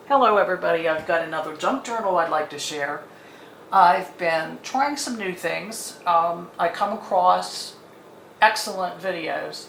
Hello everybody, I've got another junk journal I'd like to share. I've been trying some new things. I come across excellent videos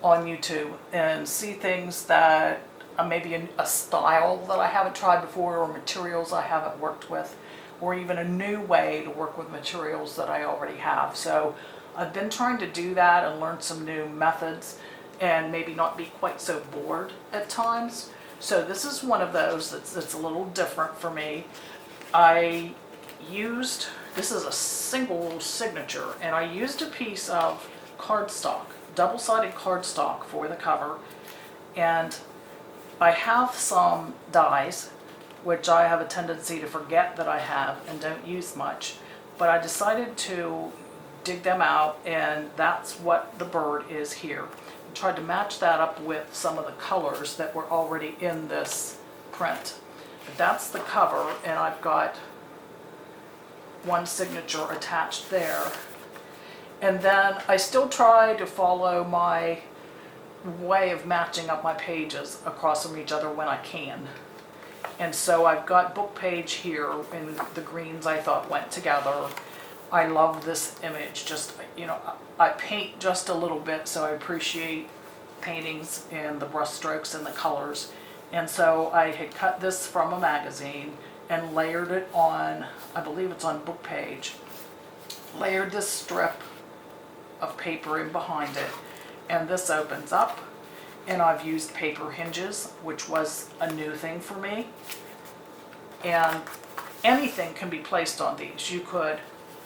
on YouTube and see things that maybe a style that I haven't tried before, or materials I haven't worked with, or even a new way to work with materials that I already have. So I've been trying to do that and learn some new methods and maybe not be quite so bored at times. So this is one of those that's a little different for me. This is a single signature, and I used a piece of cardstock, double-sided cardstock for the cover, and I have some dies, which I have a tendency to forget that I have and don't use much, but I decided to dig them out, and that's what the bird is here. I tried to match that up with some of the colors that were already in this print. But that's the cover, and I've got one signature attached there. And then I still try to follow my way of matching up my pages across from each other when I can. And so I've got book page here, and the greens I thought went together. I love this image. Just, I paint just a little bit, so I appreciate paintings and the brush strokes and the colors. And so I had cut this from a magazine and layered it on, I believe it's on book page, layered this strip of paper in behind it, and this opens up, and I've used paper hinges, which was a new thing for me. And anything can be placed on these. You could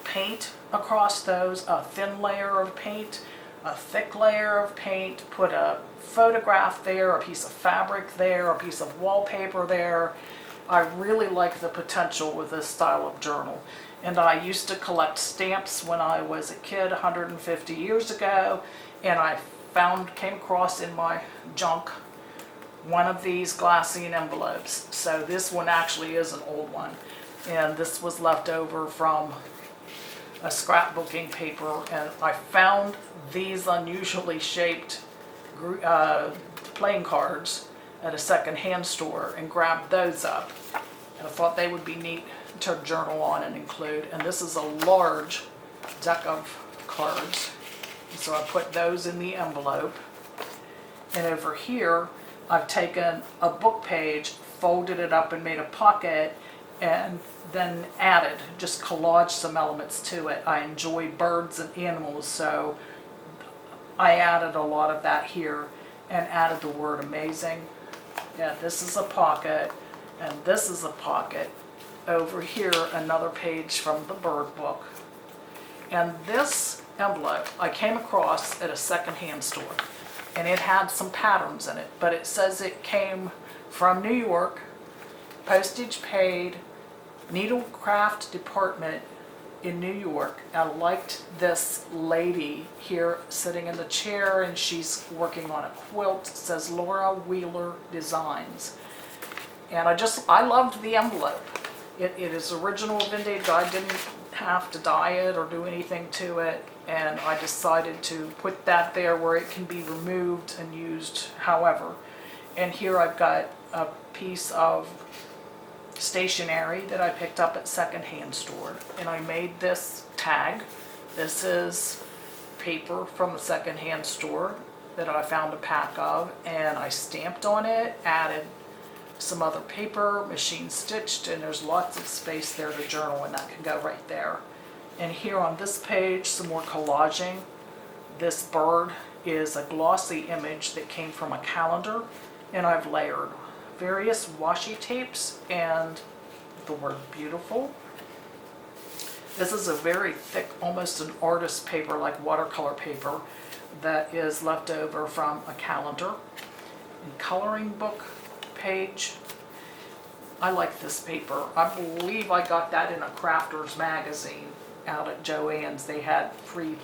paint across those, a thin layer of paint, a thick layer of paint, put a photograph there, a piece of fabric there, a piece of wallpaper there. I really like the potential with this style of journal. And I used to collect stamps when I was a kid 150 years ago, and I came across in my junk one of these glassine envelopes. So this one actually is an old one, and this was left over from a scrapbooking paper, and I found these unusually shaped playing cards at a second-hand store and grabbed those up, and I thought they would be neat to journal on and include. And this is a large deck of cards, so I put those in the envelope. And over here I've taken a book page, folded it up and made a pocket, and then just collaged some elements to it. I enjoy birds and animals, so I added a lot of that here and added the word amazing. Yeah, this is a pocket, and this is a pocket. Over here, another page from the bird book. And this envelope I came across at a secondhand store, and it had some patterns in it, but it says it came from New York, postage paid, needlecraft department in New York. I liked this lady here sitting in the chair, and she's working on a quilt. It says Laura Wheeler Designs. And I loved the envelope. It is original vintage. I didn't have to dye it or do anything to it, and I decided to put that there where it can be removed and used however. And here I've got a piece of stationery that I picked up at secondhand store, and I made this tag. This is paper from the secondhand store that I found a pack of, and I stamped on it, added some other paper, machine stitched, and there's lots of space there to journal, and that can go right there. And here on this page, some more collaging. This bird is a glossy image that came from a calendar, and I've layered various washi tapes and the word beautiful. This is a very thick, almost an artist paper, like watercolor paper, that is left over from a calendar. And coloring book page. I like this paper. I believe I got that in a Crafters magazine out at Joann's. They had three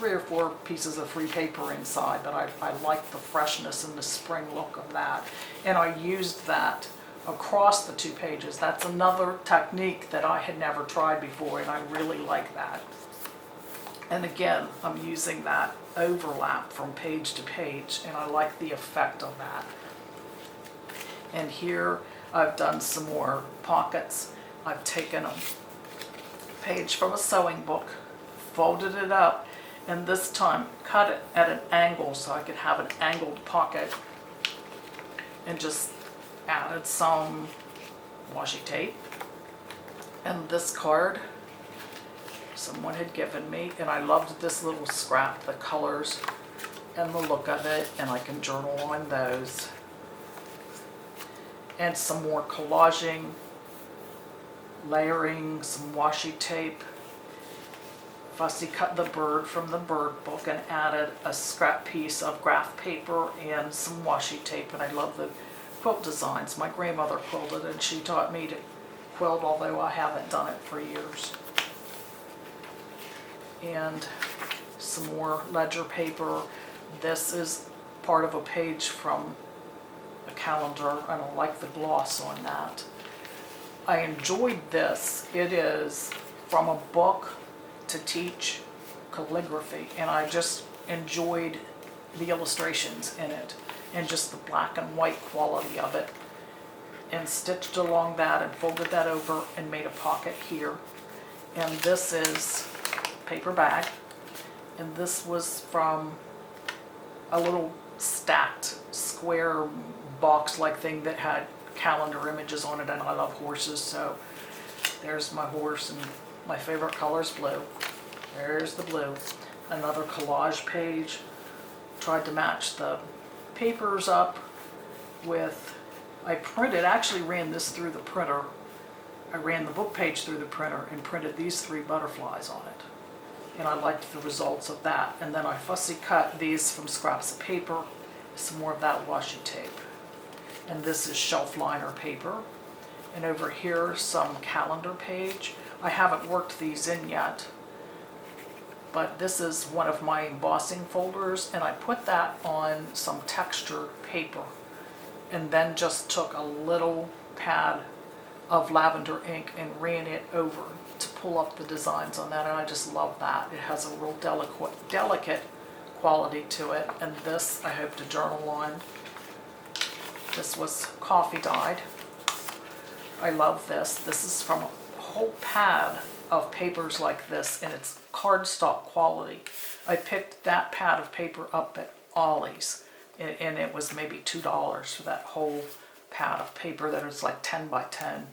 or four pieces of free paper inside, but I like the freshness and the spring look of that. And I used that across the two pages. That's another technique that I had never tried before, and I really like that. And again, I'm using that overlap from page to page, and I like the effect of that. And here I've done some more pockets. I've taken a page from a sewing book, folded it up, and this time cut it at an angle so I could have an angled pocket, and just added some washi tape. And this card someone had given me, and I loved this little scrap, the colors and the look of it, and I can journal on those. And some more collaging, layering, some washi tape. Fussy cut the bird from the bird book and added a scrap piece of graph paper and some washi tape, and I love the quilt designs. My grandmother quilted, and she taught me to quilt, although I haven't done it for years. And some more ledger paper. This is part of a page from a calendar, and I like the gloss on that. I enjoyed this. It is from a book to teach calligraphy, and I just enjoyed the illustrations in it and just the black and white quality of it, and stitched along that and folded that over and made a pocket here. And this is paper bag, and this was from a little stacked square box like thing that had calendar images on it, and I love horses, so there's my horse, and my favorite color is blue. There's the blue. Another collage page. Tried to match the papers up with, I printed, actually ran this through the printer. I ran the book page through the printer and printed these 3 butterflies on it. And I liked the results of that. And then I fussy cut these from scraps of paper, some more of that washi tape. And this is shelf liner paper. And over here, some calendar page. I haven't worked these in yet, but this is one of my embossing folders, and I put that on some texture paper, and then just took a little pad of lavender ink and ran it over to pull up the designs on that, and I just love that. It has a real delicate quality to it, and this I hope to journal on. This was coffee dyed. I love this. This is from a whole pad of papers like this, and it's cardstock quality. I picked that pad of paper up at Ollie's, and it was maybe $2 for that whole pad of paper that is like 10 by 10.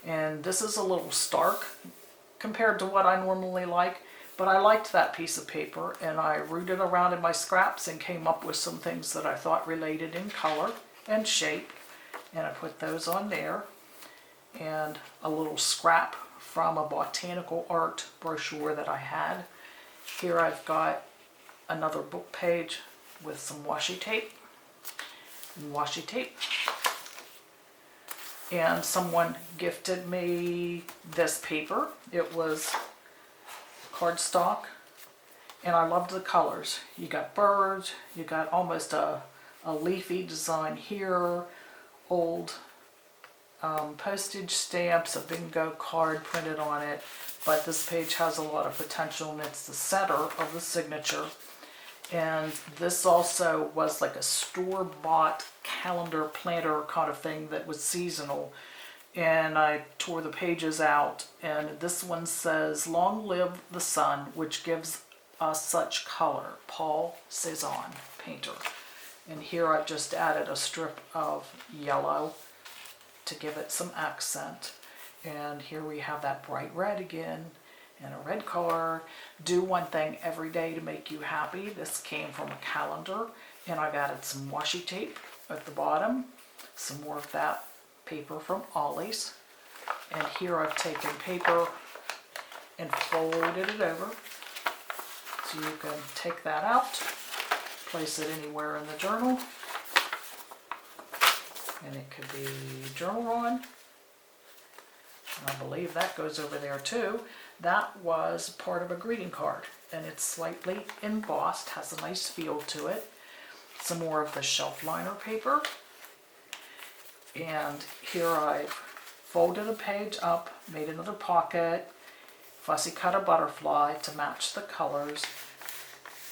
And this is a little stark compared to what I normally like, but I liked that piece of paper, and I rooted around in my scraps and came up with some things that I thought related in color and shape, and I put those on there. And a little scrap from a botanical art brochure that I had. Here I've got another book page with some washi tape. And someone gifted me this paper. It was cardstock, and I loved the colors. You got birds, you got almost a leafy design here, old postage stamps, a bingo card printed on it, but this page has a lot of potential, and it's the center of the signature. And this also was like a store-bought calendar planner kind of thing that was seasonal, and I tore the pages out, and this one says, "Long live the sun, which gives us such color, Paul Cezanne, painter." And here I've just added a strip of yellow to give it some accent. And here we have that bright red again, and a red card. Do one thing every day to make you happy. This came from a calendar, and I've added some washi tape at the bottom, some more of that paper from Ollie's. And here I've taken paper and folded it over, so you can take that out, place it anywhere in the journal, and it could be journal on. I believe that goes over there too. That was part of a greeting card, and it's slightly embossed, has a nice feel to it. Some more of the shelf liner paper. And here I've folded a page up, made another pocket, fussy cut a butterfly to match the colors.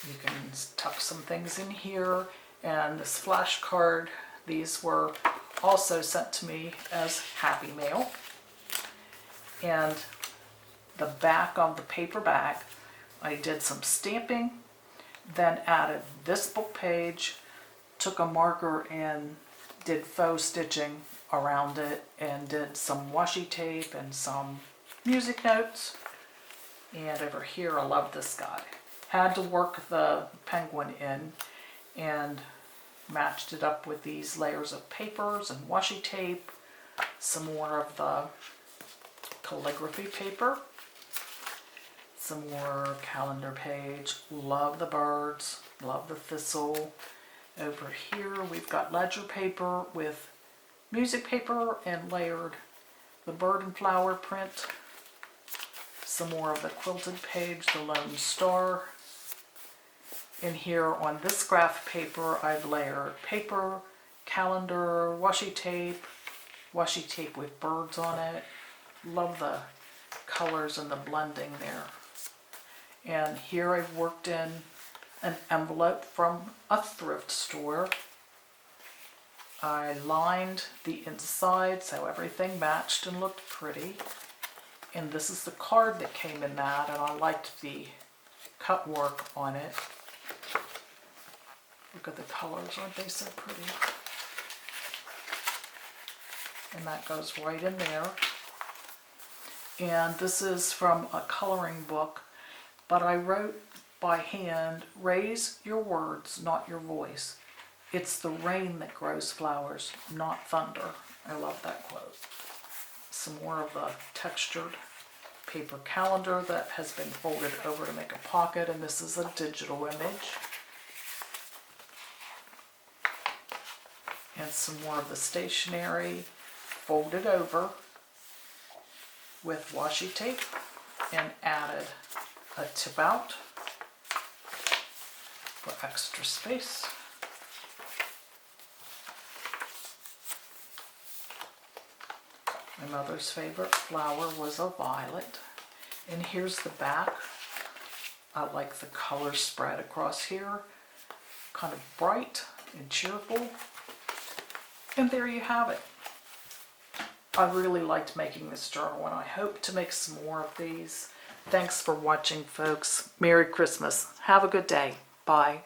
You can tuck some things in here, and this flash card, these were also sent to me as Happy Mail. And the back of the paper bag, I did some stamping, then added this book page, took a marker and did faux stitching around it, and did some washi tape and some music notes. And over here, I love this guy. Had to work the penguin in and matched it up with these layers of papers and washi tape, some more of the calligraphy paper, some more calendar page. Love the birds, love the thistle. Over here we've got ledger paper with music paper and layered the bird and flower print. Some more of the quilted page, the Lone Star. In here on this graph paper, I've layered paper, calendar, washi tape with birds on it. Love the colors and the blending there. And here I've worked in an envelope from a thrift store. I lined the inside so everything matched and looked pretty. And this is the card that came in that, and I liked the cut work on it. Look at the colors, aren't they so pretty? And that goes right in there. And this is from a coloring book, but I wrote by hand, "Raise your words, not your voice. It's the rain that grows flowers, not thunder." I love that quote. Some more of the textured paper calendar that has been folded over to make a pocket, and this is a digital image. And some more of the stationery folded over with washi tape and added a tip out for extra space. My mother's favorite flower was a violet. And here's the back. I like the color spread across here. Kind of bright and cheerful. And there you have it. I really liked making this journal, and I hope to make some more of these. Thanks for watching, folks. Merry Christmas. Have a good day. Bye.